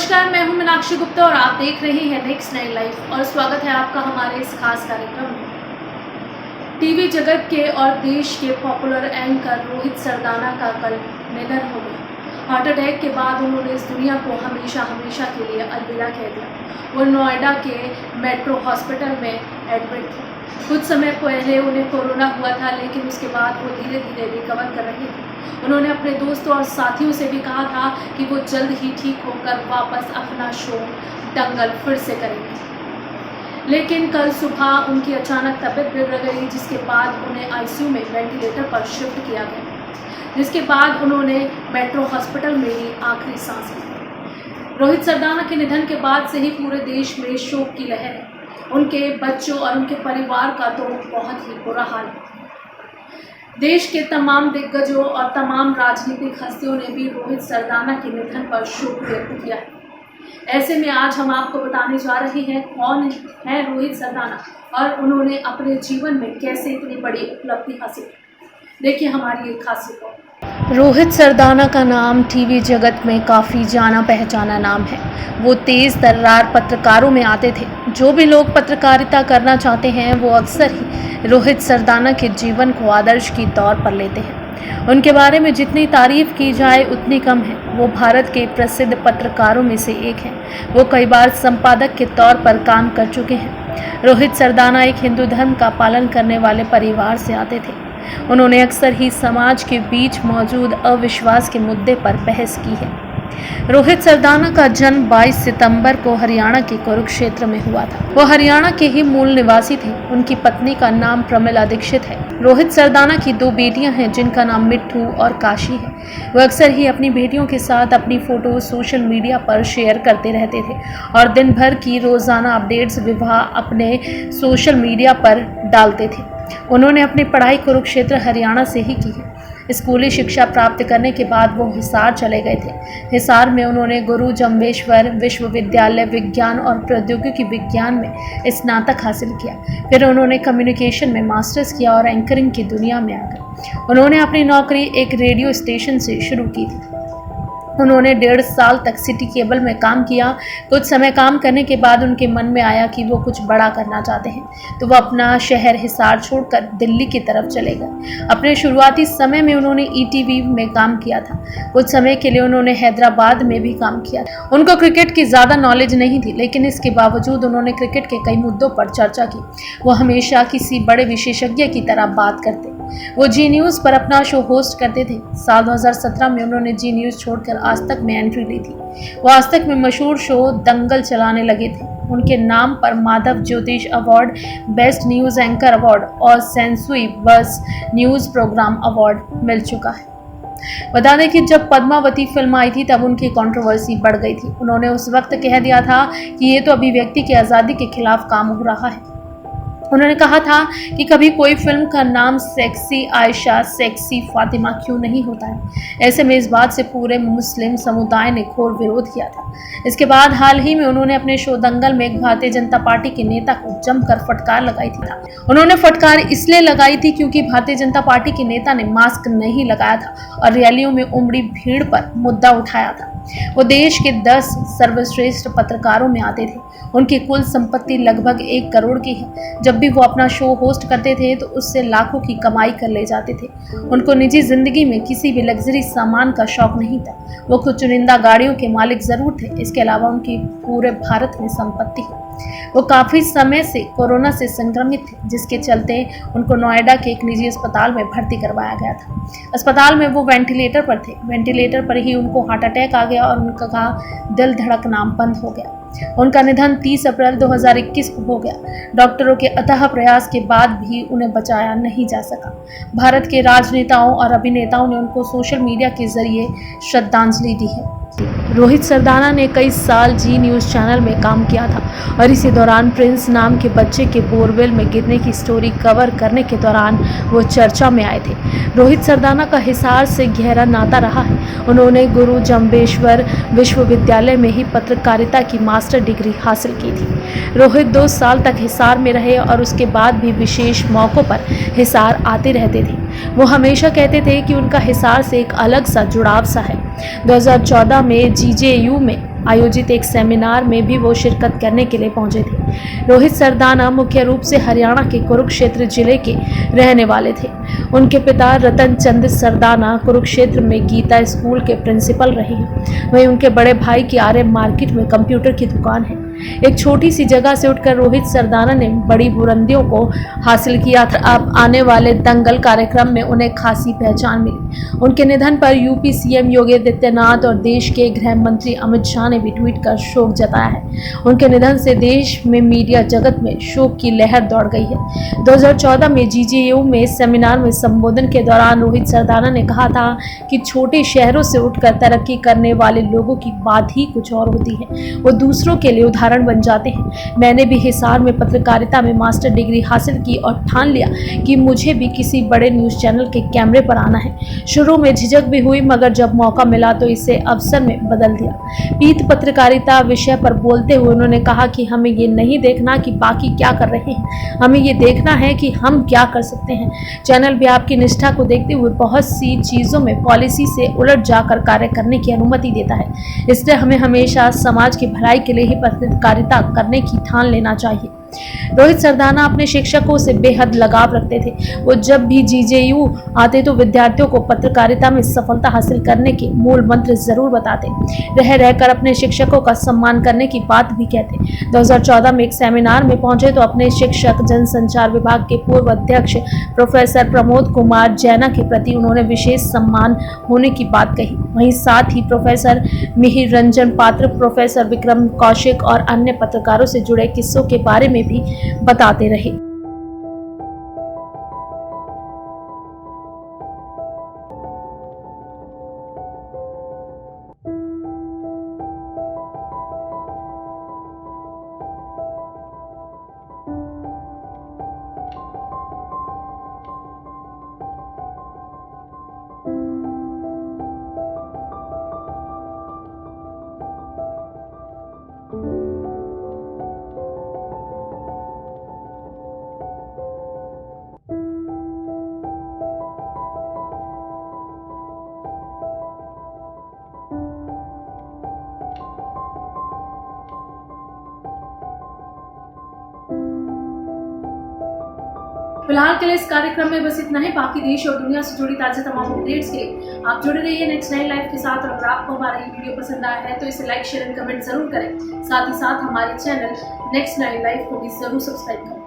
नमस्कार, मैं हूं मीनाक्षी गुप्ता और आप देख रहे हैं नेक्स्ट नाइन लाइफ और स्वागत है आपका हमारे इस खास कार्यक्रम में। टीवी जगत के और देश के पॉपुलर एंकर रोहित सरदाना का कल निधन हो गया। हार्ट अटैक के बाद उन्होंने इस दुनिया को हमेशा के लिए अलविदा कह दिया। वो नोएडा के मेट्रो हॉस्पिटल में एडमिट थे। कुछ समय पहले उन्हें कोरोना हुआ था, लेकिन उसके बाद वो धीरे धीरे रिकवर कर रहे थे। उन्होंने अपने दोस्तों और साथियों से भी कहा था कि वो जल्द ही ठीक होकर वापस अपना शो दंगल फिर से करेंगे। लेकिन कल सुबह उनकी अचानक तबीयत बिगड़ गई, जिसके बाद उन्हें आईसीयू में वेंटिलेटर पर शिफ्ट किया गया, जिसके बाद उन्होंने मेट्रो हॉस्पिटल में ही आखिरी सांस ली। रोहित सरदाना के निधन के बाद से ही पूरे देश में शोक की लहर है। उनके बच्चों और उनके परिवार का तो बहुत ही बुरा हाल है। देश के तमाम दिग्गजों और तमाम राजनीतिक हस्तियों ने भी रोहित सरदाना के निधन पर शोक व्यक्त किया है। ऐसे में आज हम आपको बताने जा रहे हैं कौन है रोहित सरदाना और उन्होंने अपने जीवन में कैसे इतनी बड़ी उपलब्धि हासिल की। देखिए हमारी एक खास रिपोर्ट। रोहित सरदाना का नाम टीवी जगत में काफ़ी जाना पहचाना नाम है। वो तेज़ तर्रार पत्रकारों में आते थे। जो भी लोग पत्रकारिता करना चाहते हैं वो अक्सर ही रोहित सरदाना के जीवन को आदर्श के तौर पर लेते हैं। उनके बारे में जितनी तारीफ़ की जाए उतनी कम है। वो भारत के प्रसिद्ध पत्रकारों में से एक हैं। वो कई बार संपादक के तौर पर काम कर चुके हैं। रोहित सरदाना एक हिंदू धर्म का पालन करने वाले परिवार से आते थे। उन्होंने अक्सर ही समाज के बीच मौजूद अविश्वास के मुद्दे पर बहस की है। रोहित सरदाना का जन्म 22 सितंबर को हरियाणा के कुरुक्षेत्र में हुआ था। वो हरियाणा के ही मूल निवासी थे। उनकी पत्नी का नाम प्रमिला दीक्षित है। रोहित सरदाना की 2 बेटियां हैं, जिनका नाम मिट्ठू और काशी है। वो अक्सर ही अपनी बेटियों के साथ अपनी फोटो सोशल मीडिया पर शेयर करते रहते थे और दिन भर की रोजाना अपडेट्स विवाह अपने सोशल मीडिया पर डालते थे। उन्होंने अपनी पढ़ाई कुरुक्षेत्र हरियाणा से ही की है। स्कूली शिक्षा प्राप्त करने के बाद वो हिसार चले गए थे। हिसार में उन्होंने गुरु जम्बेश्वर विश्वविद्यालय विज्ञान और प्रौद्योगिकी विज्ञान में स्नातक हासिल किया। फिर उन्होंने कम्युनिकेशन में मास्टर्स किया और एंकरिंग की दुनिया में आ गए। उन्होंने अपनी नौकरी एक रेडियो स्टेशन से शुरू की थी। उन्होंने 1.5 साल तक सिटी केबल में काम किया। कुछ समय काम करने के बाद उनके मन में आया कि वो कुछ बड़ा करना चाहते हैं, तो वो अपना शहर हिसार छोड़कर दिल्ली की तरफ चले गए। अपने शुरुआती समय में उन्होंने ईटीवी में काम किया था। कुछ समय के लिए उन्होंने हैदराबाद में भी काम किया। उनको क्रिकेट की ज़्यादा नॉलेज नहीं थी, लेकिन इसके बावजूद उन्होंने क्रिकेट के कई मुद्दों पर चर्चा की। वो हमेशा किसी बड़े विशेषज्ञ की तरह बात करते। वो जी न्यूज़ पर अपना शो होस्ट करते थे। साल 2017 में उन्होंने जी न्यूज़ छोड़कर आज तक में एंट्री ली थी। वो आज तक में मशहूर शो दंगल चलाने लगे थे। उनके नाम पर माधव ज्योतिष award, best news anchor award और सेंसुई बस न्यूज़ प्रोग्राम अवार्ड मिल चुका है। बता दें कि जब पद्मावती फिल्म आई थी तब उनकी कंट्रोवर्सी बढ़ गई थी। उन्होंने उस वक्त कह दिया था कि ये तो अभिव्यक्ति की आज़ादी के खिलाफ काम हो रहा है। उन्होंने कहा था कि कभी कोई फिल्म का नाम सेक्सी आयशा, सेक्सी फातिमा क्यों नहीं होता है। ऐसे में इस बात से पूरे मुस्लिम समुदाय ने घोर विरोध किया था। इसके बाद हाल ही में उन्होंने अपने शो दंगल में भारतीय जनता पार्टी के नेता को जमकर फटकार लगाई थी। उन्होंने फटकार इसलिए लगाई थी क्योंकि भारतीय जनता पार्टी के नेता ने मास्क नहीं लगाया था और रैलियों में उमड़ी भीड़ पर मुद्दा उठाया था। वो देश के 10 सर्वश्रेष्ठ पत्रकारों में आते थे। उनकी कुल संपत्ति लगभग 1 करोड़ की है। जब भी वो अपना शो होस्ट करते थे तो उससे लाखों की कमाई कर ले जाते थे। उनको निजी जिंदगी में किसी भी लग्जरी सामान का शौक नहीं था। वो कुछ चुनिंदा गाड़ियों के मालिक जरूर थे। इसके अलावा उनकी पूरे भारत में संपत्ति है। वो काफ़ी समय से कोरोना से संक्रमित थे, जिसके चलते उनको नोएडा के एक निजी अस्पताल में भर्ती करवाया गया था। अस्पताल में वो वेंटिलेटर पर थे। वेंटिलेटर पर ही उनको हार्ट अटैक आ गया और उनका दिल धड़कना बंद हो गया। उनका निधन 30 अप्रैल 2021 को हो गया। डॉक्टरों के अथाह प्रयास के बाद भी उन्हें बचाया नहीं जा सका। भारत के राजनेताओं और अभिनेताओं ने उनको सोशल मीडिया के जरिए श्रद्धांजलि दी है। रोहित सरदाना ने कई साल जी न्यूज़ चैनल में काम किया था और इसी दौरान प्रिंस नाम के बच्चे के बोरवेल में गिरने की स्टोरी कवर करने के दौरान वो चर्चा में आए थे। रोहित सरदाना का हिसार से गहरा नाता रहा है। उन्होंने गुरु जम्बेश्वर विश्वविद्यालय में ही पत्रकारिता की मास्टर डिग्री हासिल की थी। रोहित 2 साल तक हिसार में रहे और उसके बाद भी विशेष मौक़ों पर हिसार आते रहते थे। वो हमेशा कहते थे कि उनका हिसार से एक अलग सा जुड़ाव सा है। 2014 में जीजेयू में आयोजित एक सेमिनार में भी वो शिरकत करने के लिए पहुंचे थे। रोहित सरदाना मुख्य रूप से हरियाणा के कुरुक्षेत्र जिले के रहने वाले थे। उनके पिता रतन चंद सरदाना कुरुक्षेत्र में गीता स्कूल के प्रिंसिपल रहे हैं। वहीं उनके बड़े भाई की आर्य मार्केट में कंप्यूटर की दुकान है। एक छोटी सी जगह से उठकर रोहित सरदाना ने बड़ी बुलंदियों को हासिल किया था। अब आने वाले दंगल कार्यक्रम में उन्हें खासी पहचान मिली। उनके निधन पर यूपी सीएम योगी आदित्यनाथ और देश के गृह मंत्री अमित शाह ने भी ट्वीट कर शोक जताया है। उनके निधन से देश में मीडिया जगत में शोक की लहर दौड़ गई है। 2014 में जीजेयू में सेमिनार में संबोधन के दौरान रोहित सरदाना ने कहा था कि छोटे शहरों से उठकर तरक्की करने वाले लोगों की बात ही कुछ और होती है। वो दूसरों के लिए उदाहरण बन जाते हैं। मैंने भी हिसार में पत्रकारिता में मास्टर डिग्री हासिल की और ठान लिया कि मुझे भी किसी बड़े न्यूज चैनल के कैमरे पर आना है। शुरू में झिझक भी हुई, मगर जब मौका मिला तो इसे अवसर में बदल दिया। पीत पत्रकारिता विषय पर बोलते हुए उन्होंने कहा कि हमें ये नहीं देखना कि बाकी क्या कर रहे हैं, हमें ये देखना है कि हम क्या कर सकते हैं। चैनल भी आपकी निष्ठा को देखते हुए बहुत सी चीजों में पॉलिसी से उलट जाकर कार्य करने की अनुमति देता है। इसलिए हमें हमेशा समाज की भलाई के लिए ही पत्रकारिता करने की ठान लेना चाहिए। रोहित सरदाना अपने शिक्षकों से बेहद लगाव रखते थे। वो जब भी जीजेयू आते तो विद्यार्थियों को पत्रकारिता में सफलता हासिल करने के मूल मंत्र जरूर बताते। रह रहकर अपने शिक्षकों का सम्मान करने की बात भी कहते। 2014 में एक सेमिनार में पहुंचे तो अपने शिक्षक जनसंचार विभाग के पूर्व अध्यक्ष प्रोफेसर प्रमोद कुमार जैना के प्रति उन्होंने विशेष सम्मान होने की बात कही। वहीं साथ ही प्रोफेसर मिहिर रंजन पात्र, प्रोफेसर विक्रम कौशिक और अन्य पत्रकारों से जुड़े किस्सों के बारे में भी बताते रहे। फिलहाल के लिए इस कार्यक्रम में बस इतना ही। बाकी देश और दुनिया से जुड़ी ताजा तमाम अपडेट्स के लिए आप जुड़े रहिए नेक्स्ट 9 लाइव के साथ। और अगर आपको हमारा ये वीडियो पसंद आया है तो इसे लाइक, शेयर एंड कमेंट जरूर करें। साथ ही साथ हमारे चैनल नेक्स्ट 9 लाइव को भी जरूर सब्सक्राइब करें।